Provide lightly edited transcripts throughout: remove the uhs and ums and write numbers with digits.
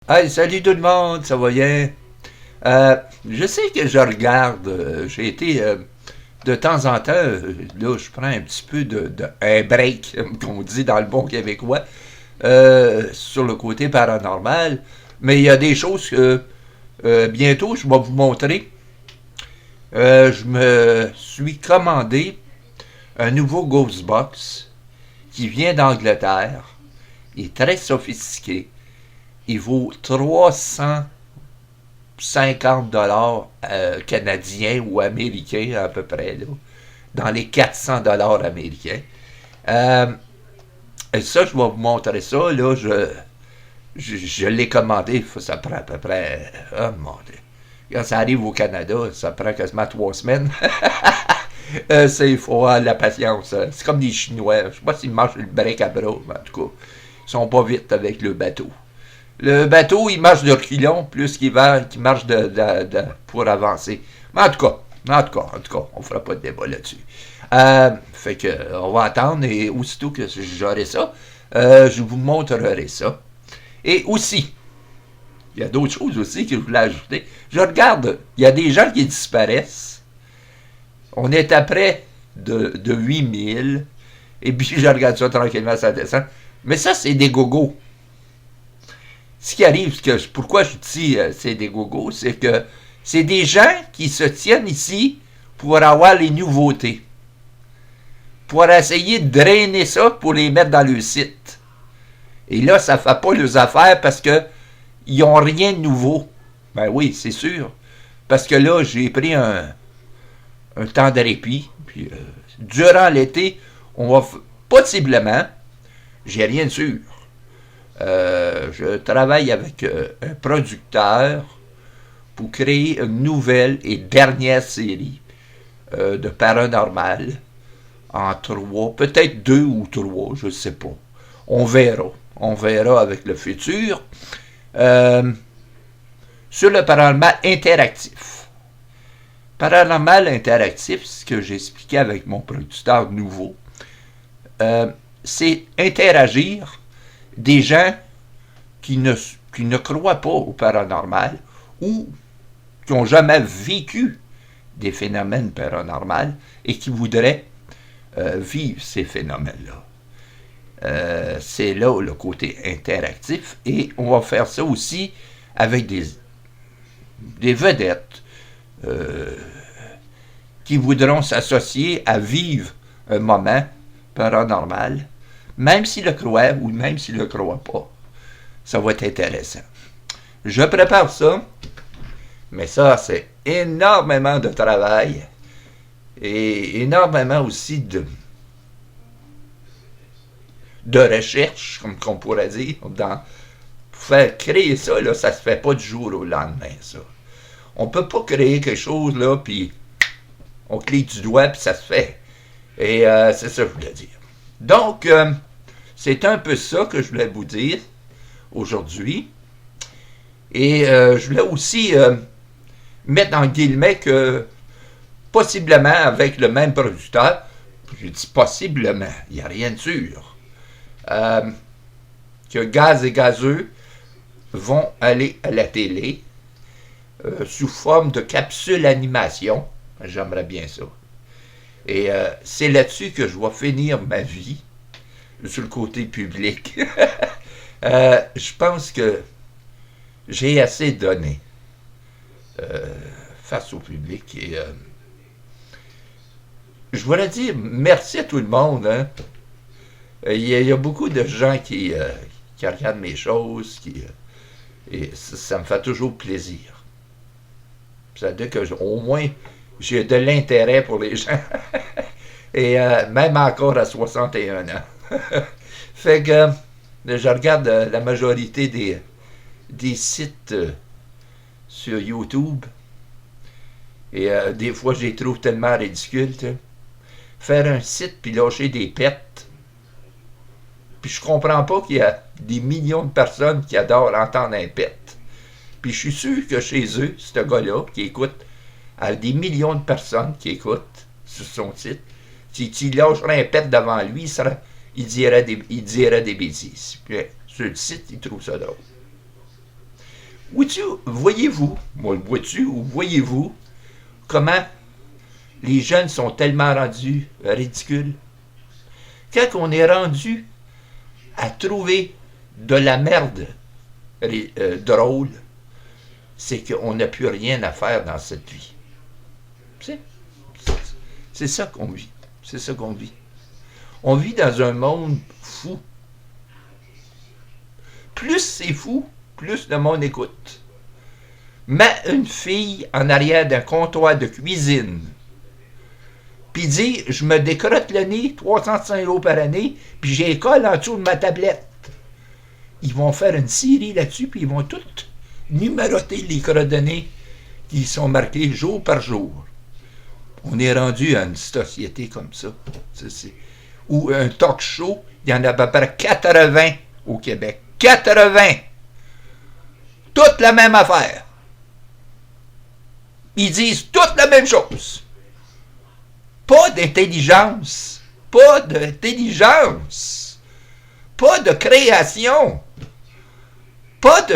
Hey, salut tout le monde, ça va bien? Je sais que je regarde, j'ai été de temps en temps, là je prends un petit peu un break, comme on dit dans le bon québécois, sur le côté paranormal, mais il y a des choses que bientôt je vais vous montrer. Je me suis commandé un nouveau Ghostbox qui vient d'Angleterre. Il est très sophistiqué. Il vaut 350 $ canadiens ou américains à peu près, là, dans les 400 $ américains. Euh, et ça, je vais vous montrer ça. Là, je l'ai commandé. Ça prend à peu près. Oh mon Dieu. Quand ça arrive au Canada, ça prend quasiment 3 semaines. Il faut avoir de la patience. C'est comme des Chinois. Je sais pas s'ils marchent le break à bras, mais en tout cas, ils sont pas vite avec le bateau. Le bateau, il marche de reculons plus qu'il marche pour avancer. Mais en tout cas, on fera pas de débat là-dessus. Fait que, on va attendre et aussitôt que j'aurai ça, je vous montrerai ça. Et aussi, il y a d'autres choses aussi que je voulais ajouter. Je regarde, il y a des gens qui disparaissent. On est après de 8000. Et puis je regarde ça tranquillement, ça descend. Mais ça, c'est des gogos. Ce qui arrive, pourquoi je dis c'est des gogos, c'est que c'est des gens qui se tiennent ici pour avoir les nouveautés. Pour essayer de drainer ça pour les mettre dans le site. Et là, ça ne fait pas leurs affaires parce qu'ils n'ont rien de nouveau. Ben oui, c'est sûr. Parce que là, j'ai pris un temps de répit. Puis, durant l'été, on va possiblement, j'ai rien de sûr. Je travaille avec un producteur pour créer une nouvelle et dernière série de paranormal en 3, peut-être 2 ou 3, je ne sais pas. On verra. On verra avec le futur. Euh, sur le paranormal interactif. Paranormal interactif, ce que j'expliquais avec mon producteur nouveau, c'est interagir des gens qui ne croient pas au paranormal ou qui n'ont jamais vécu des phénomènes paranormaux et qui voudraient vivre ces phénomènes-là. C'est là le côté interactif et on va faire ça aussi avec des vedettes qui voudront s'associer à vivre un moment paranormal, même s'ils le croient ou même s'ils ne le croient pas. Ça va être intéressant. Je prépare ça, mais ça, c'est énormément de travail et énormément aussi de recherche, comme qu'on pourrait dire, pour faire créer ça, là, ça se fait pas du jour au lendemain, ça. On peut pas créer quelque chose, là, puis on clique du doigt, puis ça se fait. Et c'est ça que je voulais dire. Donc, c'est un peu ça que je voulais vous dire aujourd'hui. Et je voulais aussi mettre en guillemets que possiblement avec le même producteur, je dis possiblement, il n'y a rien de sûr, que Gaz et Gazeux vont aller à la télé sous forme de capsule animation. J'aimerais bien ça. Et c'est là-dessus que je vais finir ma vie, sur le côté public. Je pense que j'ai assez donné face au public. Et je voudrais dire merci à tout le monde. Hein. Il y a beaucoup de gens qui regardent mes choses, et ça me fait toujours plaisir. Ça veut dire que au moins j'ai de l'intérêt pour les gens. Et même encore à 61 ans. Fait que je regarde la majorité des sites sur YouTube. Et des fois, je les trouve tellement ridicules. T'sais. Faire un site puis lâcher des pets. Puis je comprends pas qu'il y a des millions de personnes qui adorent entendre un pet. Puis je suis sûr que chez eux, ce gars-là qui écoute, a des millions de personnes qui écoutent sur son site. Si tu lâcherais un pet devant lui, il dirait des bêtises. Puis sur le site, il trouve ça drôle. Vois-tu ou voyez-vous comment les jeunes sont tellement rendus ridicules? Quand on est rendu à trouver de la merde drôle, c'est qu'on n'a plus rien à faire dans cette vie. C'est ça qu'on vit. C'est ça qu'on vit. On vit dans un monde fou. Plus c'est fou, plus le monde écoute. Mets une fille en arrière d'un comptoir de cuisine, puis dit, je me décrotte le nez, 305 € par année, puis j'ai école en dessous de ma tablette. Ils vont faire une série là-dessus, puis ils vont toutes numéroter les coordonnées qui sont marquées jour par jour. On est rendu à une société comme ça. Ou un talk show, il y en a à peu près 80 au Québec. 80! Toute la même affaire. Ils disent toute la même chose. Pas d'intelligence. Pas d'intelligence. Pas de création. Pas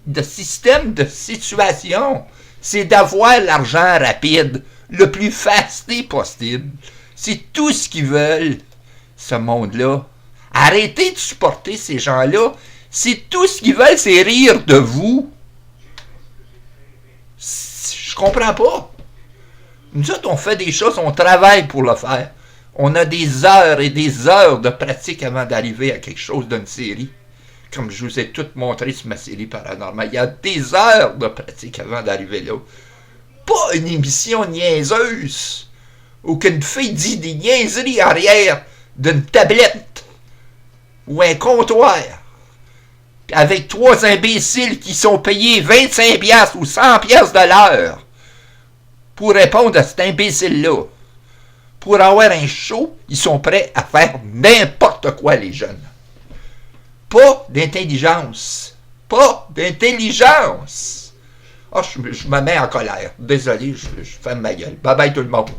de système de situation. C'est d'avoir l'argent rapide, le plus fasté possible. C'est tout ce qu'ils veulent, ce monde-là. Arrêtez de supporter ces gens-là. C'est tout ce qu'ils veulent, c'est rire de vous. Je comprends pas. Nous autres, on fait des choses, on travaille pour le faire. On a des heures et des heures de pratique avant d'arriver à quelque chose d'une série. Comme je vous ai tout montré sur ma série paranormale. Il y a des heures de pratique avant d'arriver là. Pas une émission niaiseuse où qu'une fille dit des niaiseries arrière d'une tablette ou un comptoir avec 3 imbéciles qui sont payés 25$ ou 100$ de l'heure pour répondre à cet imbécile-là. Pour avoir un show, ils sont prêts à faire n'importe quoi, les jeunes. Pas d'intelligence. Pas d'intelligence. Oh, je me mets en colère. Désolé, je ferme ma gueule. Bye bye tout le monde.